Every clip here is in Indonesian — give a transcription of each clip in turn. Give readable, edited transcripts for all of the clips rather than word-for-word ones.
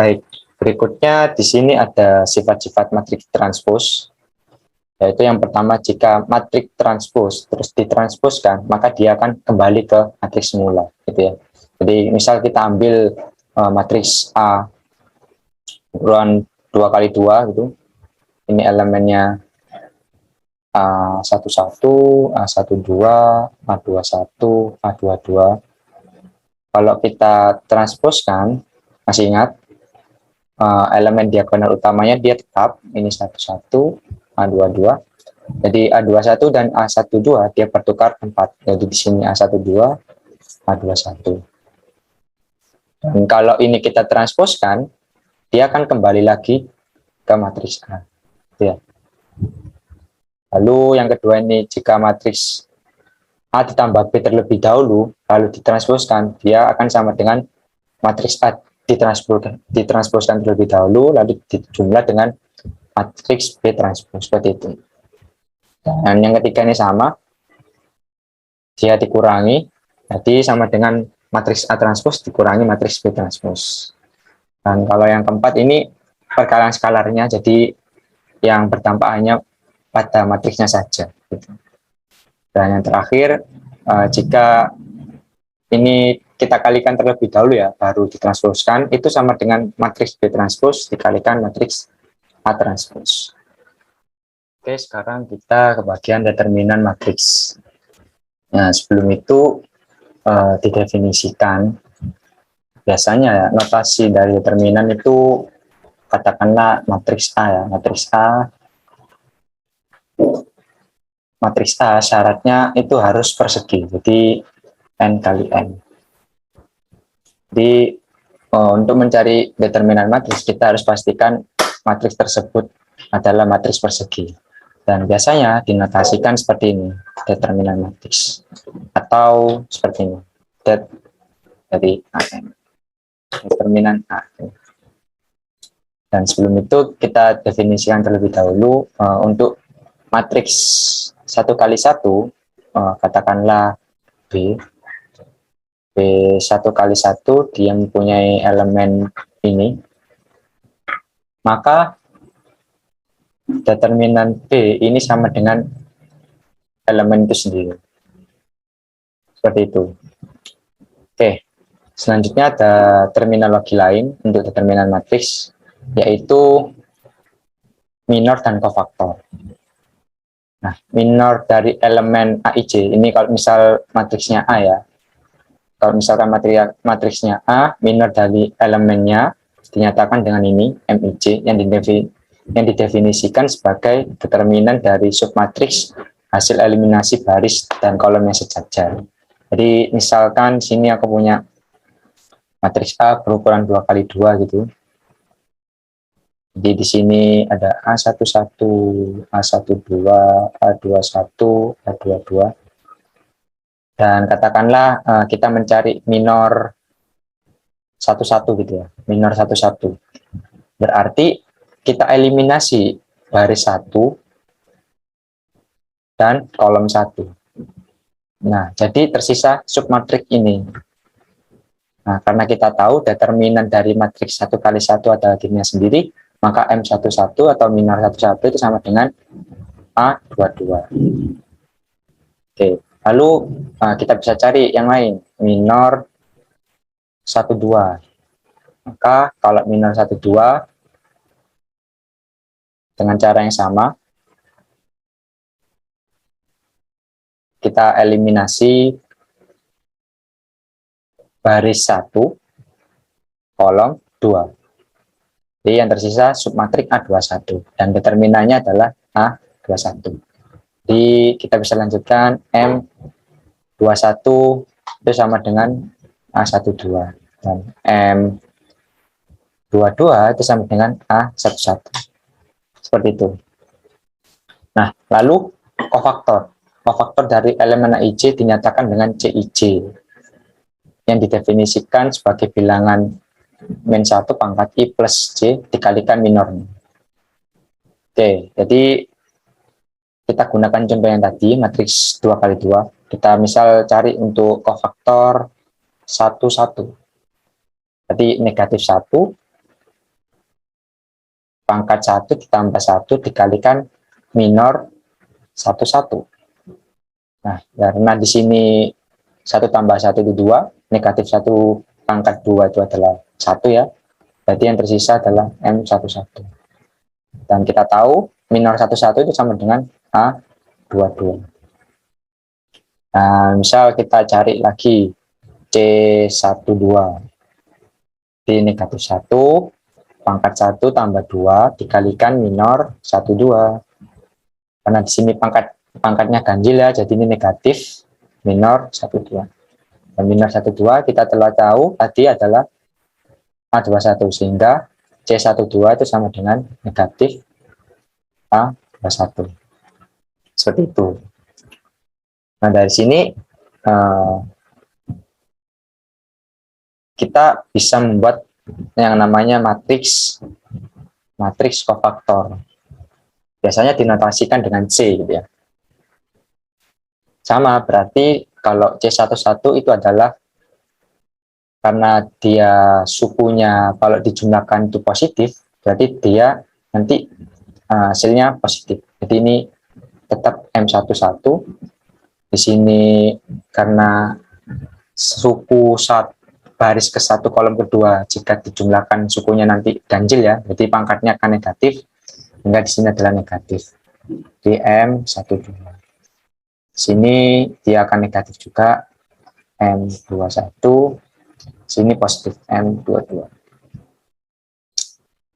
Baik, berikutnya di sini ada sifat-sifat matriks transpos, yaitu yang pertama, jika matriks transpos terus ditransposkan, maka dia akan kembali ke matriks semula, gitu ya. Jadi misal kita ambil matriks A ukuran 2 kali 2 gitu, ini elemennya A11, A12, A21, A22. Kalau kita transposkan, masih ingat, elemen diagonal utamanya dia tetap, ini 11, A22. Jadi A21 dan A12 dia bertukar tempat. Jadi di sini A12, A21. Dan kalau ini kita transposkan, dia akan kembali lagi ke matriks A. Ya. Lalu yang kedua ini, jika matriks A ditambah B terlebih dahulu, lalu ditransposkan, dia akan sama dengan matriks A ditransposkan terlebih dahulu, lalu dijumlah dengan matriks B transpos, seperti itu. Dan yang ketiga ini sama, dia dikurangi, jadi sama dengan matriks A transpos dikurangi matriks B transpos. Dan kalau yang keempat ini perkalian skalarnya, jadi yang berdampak hanya pada matriksnya saja. Dan yang terakhir, jika ini kita kalikan terlebih dahulu ya, baru ditransposkan, itu sama dengan matriks B transpos dikalikan matriks A transpos. Oke, sekarang kita ke bagian determinan matriks. Nah, sebelum itu didefinisikan. Biasanya ya, notasi dari determinan itu katakanlah matriks A ya, matriks A syaratnya itu harus persegi, jadi N kali N. Jadi untuk mencari determinan matriks, kita harus pastikan matriks tersebut adalah matriks persegi. Dan biasanya dinotasikan seperti ini, determinan matriks. Atau seperti ini, det dari AN. Determinan A. Dan sebelum itu kita definisikan terlebih dahulu untuk matriks 1 kali 1, katakanlah B 1 kali 1, dia mempunyai elemen ini, maka determinan B ini sama dengan elemen itu sendiri. Seperti itu. Oke, selanjutnya ada terminologi lain untuk determinan matriks, yaitu minor dan kofaktor. Nah, minor dari elemen AIJ, ini kalau misal matriksnya A ya, kalau misalkan matriksnya A, minor dari elemennya dinyatakan dengan ini, MIJ, yang didefinisikan sebagai determinan dari submatriks hasil eliminasi baris dan kolom yang sejajar. Jadi misalkan sini aku punya matriks A berukuran 2 kali 2 gitu. Jadi di sini ada A11, A12, A21, A22. Dan katakanlah kita mencari minor 11 gitu ya, minor 11. Berarti kita eliminasi baris 1 dan kolom 1. Nah, jadi tersisa submatriks ini. Nah, karena kita tahu determinan dari matriks 1 kali 1 adalah dirinya sendiri, maka M11 atau minor 11 itu sama dengan A22. Oke, lalu kita bisa cari yang lain, minor 12. Maka kalau minor 12, dengan cara yang sama, kita eliminasi baris 1, kolom 2. Jadi yang tersisa submatriks A21, dan determinannya adalah A21. Jadi kita bisa lanjutkan, M21 itu sama dengan A12, dan M22 itu sama dengan A11. Seperti itu. Nah, lalu kofaktor. Kofaktor dari elemen AIJ dinyatakan dengan CIJ, yang didefinisikan sebagai bilangan min 1 pangkat I plus J dikalikan minornya. Oke, jadi kita gunakan contoh yang tadi, matriks 2 kali 2. Kita misal cari untuk kofaktor 1, 1. Jadi negatif 1 pangkat 1 ditambah 1 dikalikan minor 1, 1. Nah, karena di sini 1 tambah 1 itu 2, negatif 1 pangkat 2 itu adalah 1 ya. Berarti yang tersisa adalah M11. Dan kita tahu minor 11 itu sama dengan A22. Nah, misal kita cari lagi C12. Di negatif 1, pangkat 1 tambah 2 dikalikan minor 12. Karena di sini pangkatnya ganjil ya, jadi ini negatif minor 12. Dan minor 12 kita telah tahu tadi adalah A21, sehingga C12 itu sama dengan negatif A21. Seperti itu. Nah, dari sini kita bisa membuat yang namanya matriks kofaktor. Biasanya dinotasikan dengan C gitu ya. Sama, berarti kalau C11 itu adalah karena dia sukunya kalau dijumlahkan itu positif, berarti dia nanti hasilnya positif. Jadi ini tetap M11. Di sini karena suku baris ke-1 kolom kedua jika dijumlahkan sukunya nanti ganjil ya, jadi pangkatnya akan negatif, hingga di sini adalah negatif. Di M12. Sini dia akan negatif juga, M21. Sini positif, M22.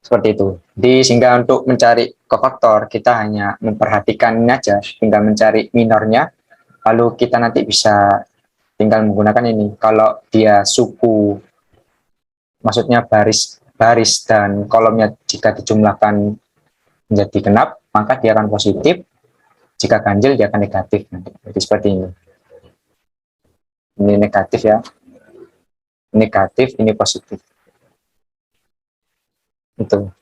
Seperti itu. Sehingga untuk mencari kofaktor kita hanya memperhatikan ini aja, tinggal mencari minornya, lalu kita nanti bisa tinggal menggunakan ini. Kalau dia suku, maksudnya baris dan kolomnya jika dijumlahkan menjadi genap, maka dia akan positif. Jika ganjil dia akan negatif. Jadi seperti ini. Ini negatif ya. Negatif, ini positif. Itu.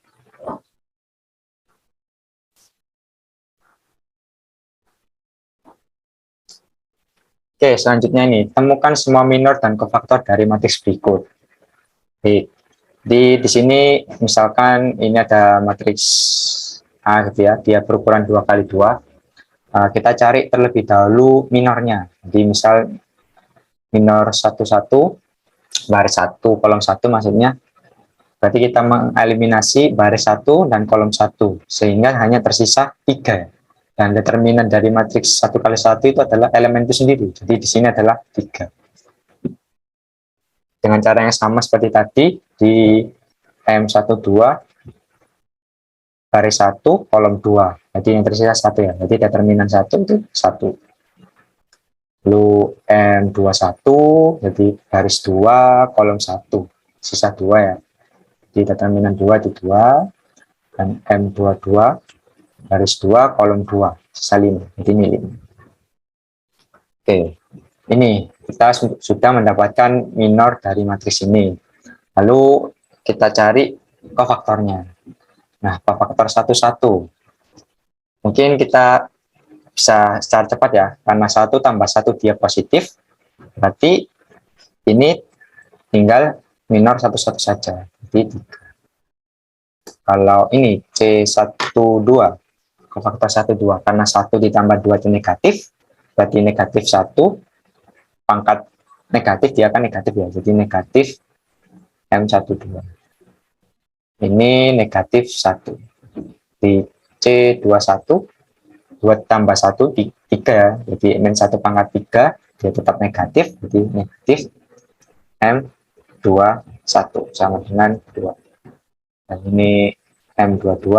Oke, selanjutnya ini, temukan semua minor dan kofaktor dari matriks berikut. Di sini misalkan ini ada matriks A gitu ya, dia berukuran 2x2. Kita cari terlebih dahulu minornya. Jadi misal minor 11 baris 1 kolom 1 maksudnya. Berarti kita mengeliminasi baris 1 dan kolom 1 sehingga hanya tersisa 3. Dan determinan dari matriks 1 kali 1 itu adalah elemen itu sendiri. Jadi di sini adalah 3. Dengan cara yang sama seperti tadi, di M12 baris 1 kolom 2. Jadi yang tersisa 1 ya. Jadi determinan 1 itu 1. Lalu M21 jadi baris 2 kolom 1. Sisa 2 ya. Jadi determinan 2 itu 2. Dan M22 baris 2 kolom 2. Sisa 5. Jadi ini 5. Oke. Ini kita sudah mendapatkan minor dari matriks ini. Lalu kita cari kofaktornya. Nah, kofaktor 1, 1. Mungkin kita bisa secara cepat ya, karena 1 tambah 1 dia positif, berarti ini tinggal minor 1, 1 saja. Jadi 3. Kalau ini C12, kofaktor 1, 2, karena 1 ditambah 2 itu negatif, berarti negatif 1, pangkat negatif dia akan negatif ya, jadi negatif M12. Ini negatif 1. Di C21, 2 tambah 1, 3 ya, jadi N1 pangkat 3, dia tetap negatif, jadi negatif M21 sama dengan 2. Dan ini M22,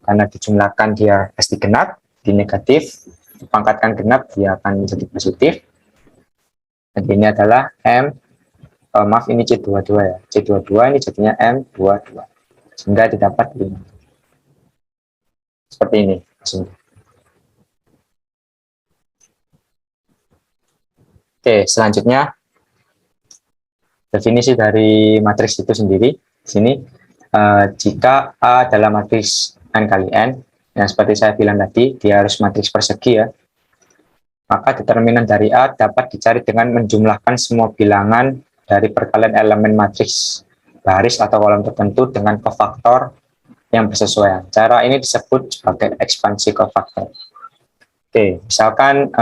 karena dijumlahkan dia pasti genap, di negatif, dipangkatkan genap, dia akan menjadi positif. Dan ini adalah maaf ini C22 ya. C22 ini jadinya M22. Sehingga didapat 5. Seperti ini. Oke, selanjutnya definisi dari matriks itu sendiri. Di sini jika A adalah matriks N kali N, yang seperti saya bilang tadi, dia harus matriks persegi ya. Maka determinan dari A dapat dicari dengan menjumlahkan semua bilangan dari perkalian elemen matriks baris atau kolom tertentu dengan kofaktor yang bersesuaian. Cara ini disebut sebagai ekspansi kofaktor. Oke, misalkan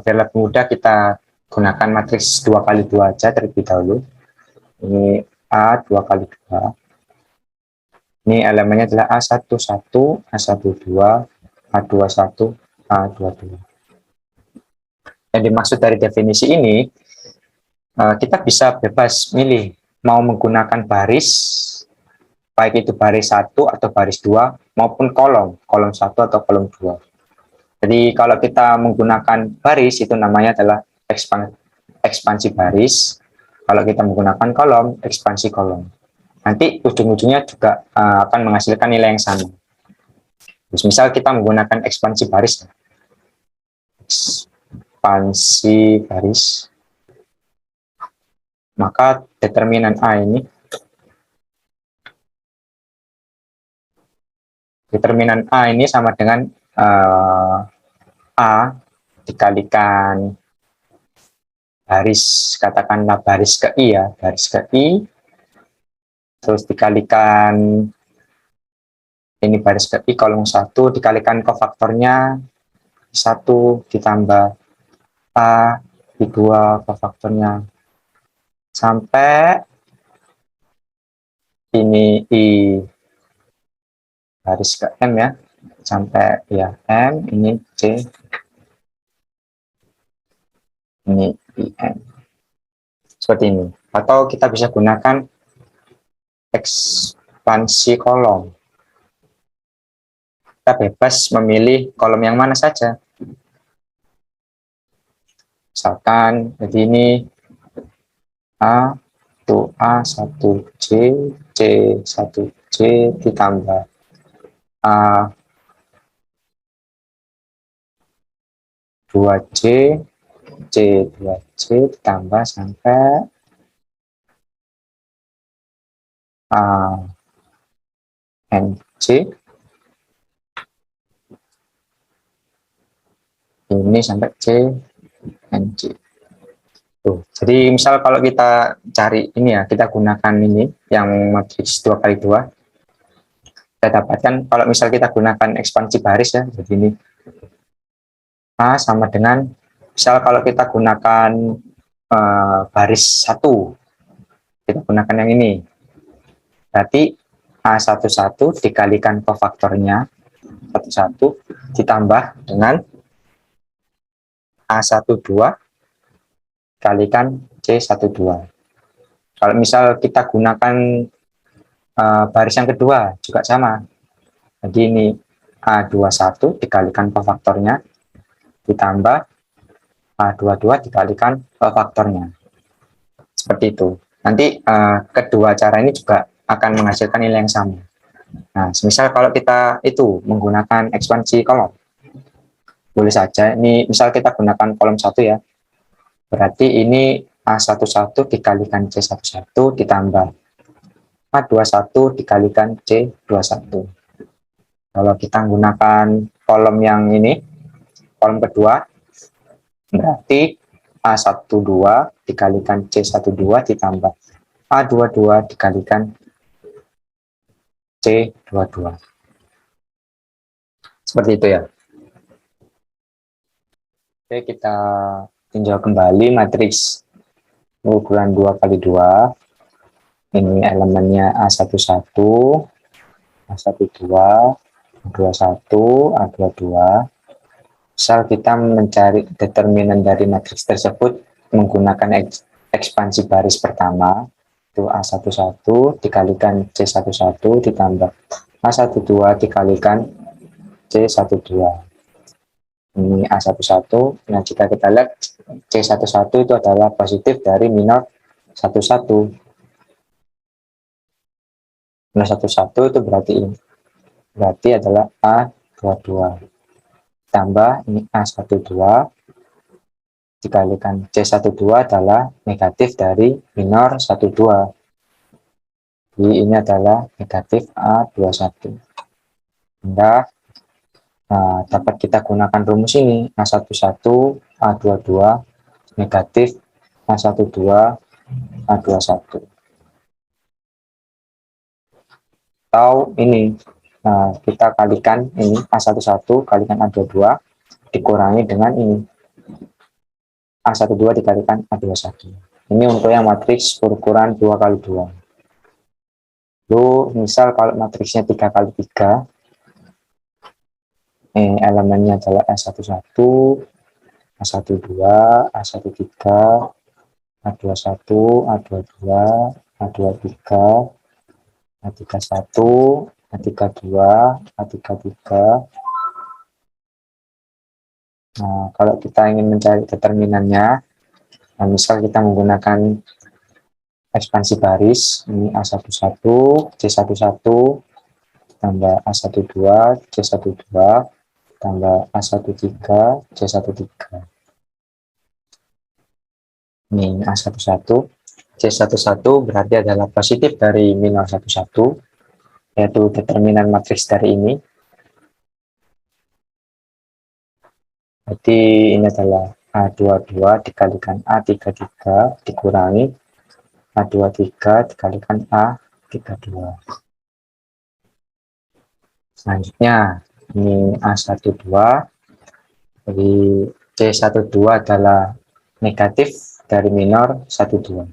biar lebih mudah kita gunakan matriks 2 kali 2 aja terlebih dahulu. Ini A 2 kali 2. Ini elemennya adalah A11, A12, A21, A22. Yang dimaksud dari definisi ini, kita bisa bebas milih mau menggunakan baris, baik itu baris 1 atau baris 2, maupun kolom 1 atau kolom 2. Jadi kalau kita menggunakan baris, itu namanya adalah ekspansi baris. Kalau kita menggunakan kolom, ekspansi kolom. Nanti ujung-ujungnya juga akan menghasilkan nilai yang sama. Terus misal kita menggunakan ekspansi baris. Ekspansi baris. Maka determinan A ini, sama dengan A dikalikan baris, katakanlah baris ke I ya, baris ke I, terus dikalikan ini baris ke I kolom 1, dikalikan kofaktornya 1 ditambah A di 2 kofaktornya sampai ini I baris ke M ya, sampai ya M, ini C, ini IN. Seperti ini. Atau kita bisa gunakan ekspansi kolom. Kita bebas memilih kolom yang mana saja. Misalkan jadi ini A itu A1C, C1C ditambah A2C, C2C ditambah sampai ANC ini sampai CNC. Tuh, jadi misal kalau kita cari ini ya, kita gunakan ini yang matriks 2 kali 2, kita dapatkan kalau misal kita gunakan ekspansi baris ya, jadi ini A sama dengan, misal kalau kita gunakan baris 1, kita gunakan yang ini, berarti A11 dikalikan kofaktornya 11 ditambah dengan A12 kalikan C12. Kalau misal kita gunakan baris yang kedua juga sama. Jadi ini A21 dikalikan kofaktornya ditambah A22 dikalikan kofaktornya. Seperti itu. Nanti kedua cara ini juga akan menghasilkan nilai yang sama. Nah, misal kalau kita itu menggunakan ekspansi kolom, boleh saja ini misal kita gunakan kolom 1 ya. Berarti ini A11 dikalikan C11 ditambah A21 dikalikan C21. Kalau kita menggunakan kolom yang ini, kolom kedua, berarti A12 dikalikan C12 ditambah A22 dikalikan C22. Seperti itu ya. Oke, kita tinjau kembali matriks ukuran 2 kali 2. Ini elemennya A11, A12, A21, A22. Misal kita mencari determinan dari matriks tersebut menggunakan ekspansi baris pertama, itu A11 dikalikan C11 ditambah A12 dikalikan C12. Ini A11. Nah, jika kita lihat C11 itu adalah positif dari minor 11. Minor 11 itu berarti ini. Berarti adalah A22. Tambah ini A12 dikalikan C12 adalah negatif dari minor 12. Jadi ini adalah negatif A21. Sehingga dapat kita gunakan rumus ini, A11, A22, negatif A12, A21. Atau ini, Nah, kita kalikan ini A11 kalikan A22 dikurangi dengan ini A12 dikalikan A21. Ini untuk yang matriks berukuran 2 kali 2. Lalu misal kalau matriksnya 3 kali 3, elemennya adalah A11, A12, A13, A21, A22, A23, A31, A32, A33. Nah, kalau kita ingin mencari determinannya, nah misal kita menggunakan ekspansi baris, ini A11, C11, tambah A12, C12, tambah A13, C13. Ini A11, C11 berarti adalah positif dari minor 11, yaitu determinan matriks dari ini. Jadi ini adalah A22 dikalikan A33 dikurangi A23 dikalikan A32. Selanjutnya, ini A12, jadi C12 adalah negatif dari minor 12.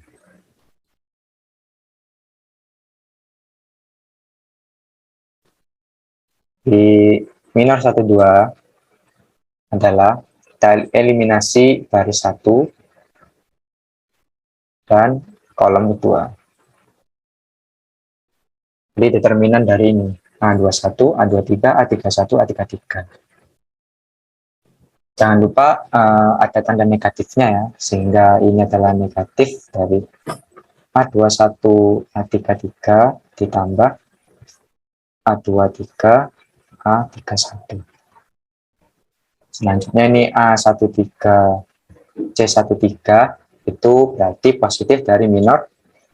Di minor 12 adalah kita eliminasi baris 1 dan kolom kedua. Jadi determinan dari ini A21, A23, A31, A33. Jangan lupa ada tanda negatifnya ya, sehingga ini adalah negatif dari A21, A33 ditambah A23, A31. Selanjutnya ini A13, C13 itu berarti positif dari minor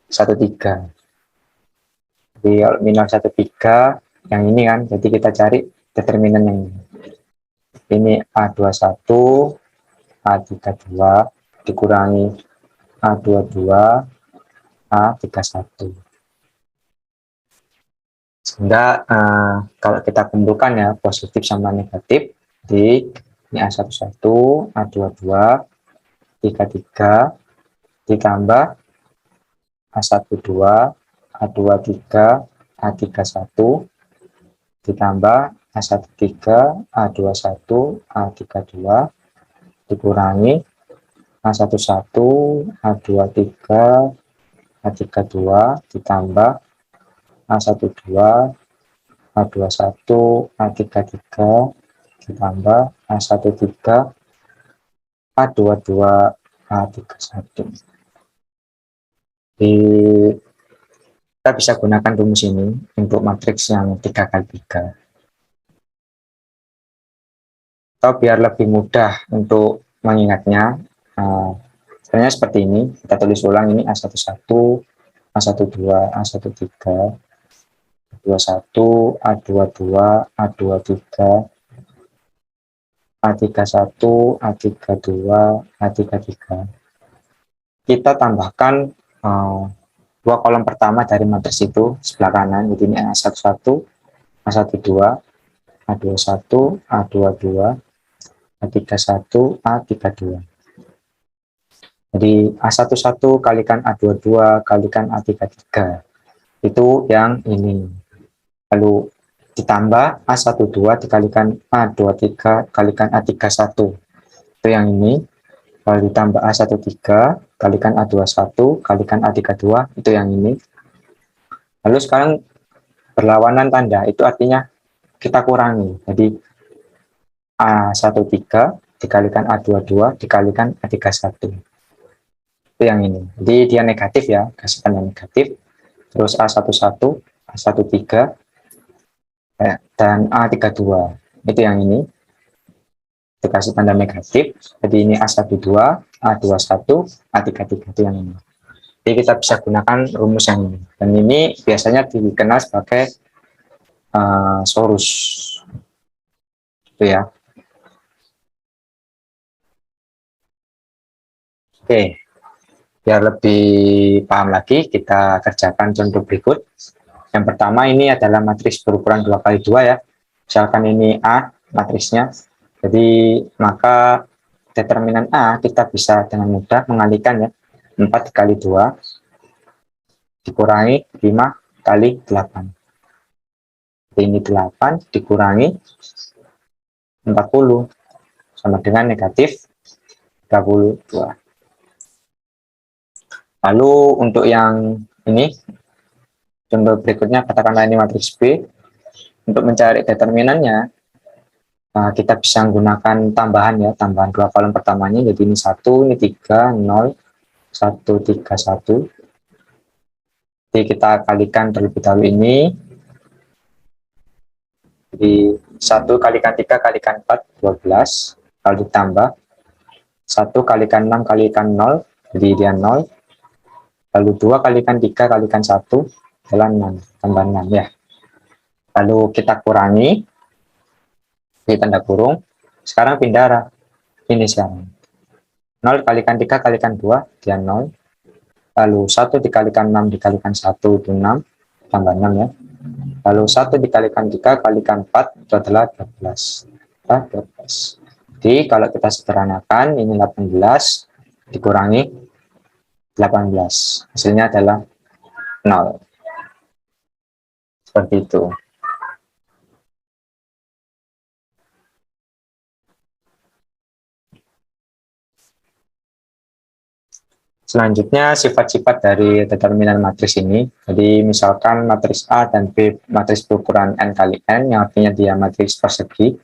13. Jadi minor 13 yang ini kan, jadi kita cari determinan yang ini. Ini A21, A32 dikurangi A22, A31. Sehingga kalau kita kumpulkan ya positif sama negatif, di ini A11, A22, 33 ditambah A12, A23, A31 ditambah A13, A21, A32 dikurangi A11, A23, A32 ditambah A12, A21, A33 ditambah A13, A22, A31. Kita bisa gunakan rumus ini untuk matriks yang 3 kali 3. Atau biar lebih mudah untuk mengingatnya, sebenarnya seperti ini. Kita tulis ulang ini A11, A12, A13, A21, A22, A23, A31, A32, A33. Kita tambahkan dua kolom pertama dari matriks itu sebelah kanan, jadi ini A11, A12, A21, A22, A31, A32. Jadi A11 kalikan A22 kalikan A33 itu yang ini. Lalu ditambah A12 dikalikan A23 kalikan A31 itu yang ini. Lalu ditambah A13 kalikan A21 kalikan A32 itu yang ini. Lalu sekarang berlawanan tanda, itu artinya kita kurangi. Jadi A13 dikalikan A22 dikalikan A31 itu yang ini. Jadi dia negatif ya, kasihkan yang negatif. Terus A11, A13 dan A32 itu yang ini dikasih tanda negatif. Jadi ini A12, A21, A33 itu yang ini. Jadi kita bisa gunakan rumus yang ini. Dan ini biasanya dikenal sebagai sorus. Itu ya. Oke. Biar lebih paham lagi, kita kerjakan contoh berikut. Yang pertama ini adalah matriks berukuran 2 kali 2 ya. Misalkan ini A matriksnya. Jadi maka determinan A kita bisa dengan mudah mengalihkan ya. 4 kali 2 dikurangi 5 kali 8. Ini 8 dikurangi 40 sama dengan negatif 32. Lalu untuk yang ini, contoh berikutnya katakanlah ini matriks B. Untuk mencari determinannya, kita bisa menggunakan tambahan ya, tambahan dua kolom pertamanya. Jadi ini 1, ini 3, 0, 1, 3, 1. Jadi kita kalikan terlebih dahulu ini. Jadi 1 kalikan 3 kalikan 4, 12. Lalu ditambah 1 kalikan 6 kalikan 0, jadi dia 0. Lalu 2 kalikan 3 kalikan 1 adalah 6, tambah 6 ya. Lalu kita kurangi di tanda kurung. Sekarang pindah arah ini sekarang. 0 kalikan 3 kalikan 2 dia 0. Lalu 1 dikalikan 6 dikalikan 1 itu 6, tambah 6 ya. Lalu 1 dikalikan 3 kalikan 4 itu adalah 12. 12. Jadi kalau kita sederhanakan ini 18 dikurangi 18, hasilnya adalah 0. Seperti itu. Selanjutnya sifat-sifat dari determinan matriks ini. Jadi misalkan matriks A dan B matriks berukuran n kali n, yang artinya dia matriks persegi,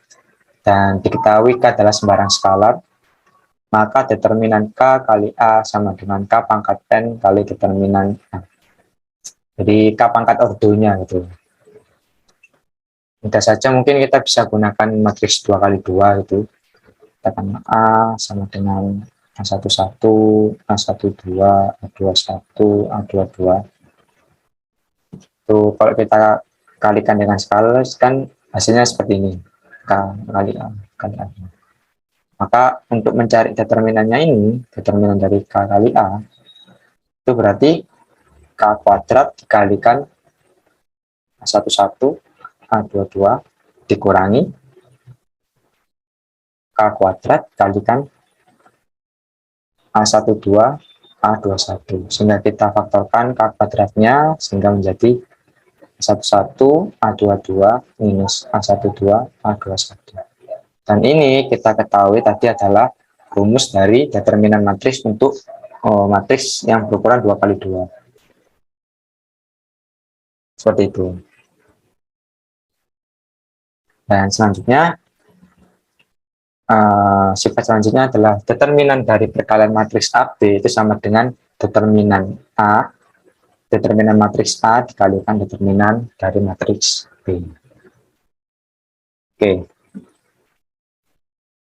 dan diketahui K adalah sembarang skalar, maka determinan K kali A sama dengan K pangkat n kali determinan A. Jadi K pangkat ordonya gitu. Mudah saja mungkin kita bisa gunakan matriks 2 kali 2 itu. Katakan A sama dengan A11, A12, A21, A22. Tuh, kalau kita kalikan dengan skala kan hasilnya seperti ini. K kali A kali A. Maka untuk mencari determinannya ini, determinan dari K kali A, itu berarti K kuadrat dikalikan A11, A22 dikurangi K kuadrat kalikan A12, A21. Sehingga kita faktorkan K kuadratnya sehingga menjadi A11, A22 minus A12, A21. Dan ini kita ketahui tadi adalah rumus dari determinan matriks untuk matriks yang berukuran 2 kali 2. Seperti itu. Dan selanjutnya, sifat selanjutnya adalah determinan dari perkalian matriks AB itu sama dengan determinan A, determinan matriks A dikalikan determinan dari matriks B. Oke.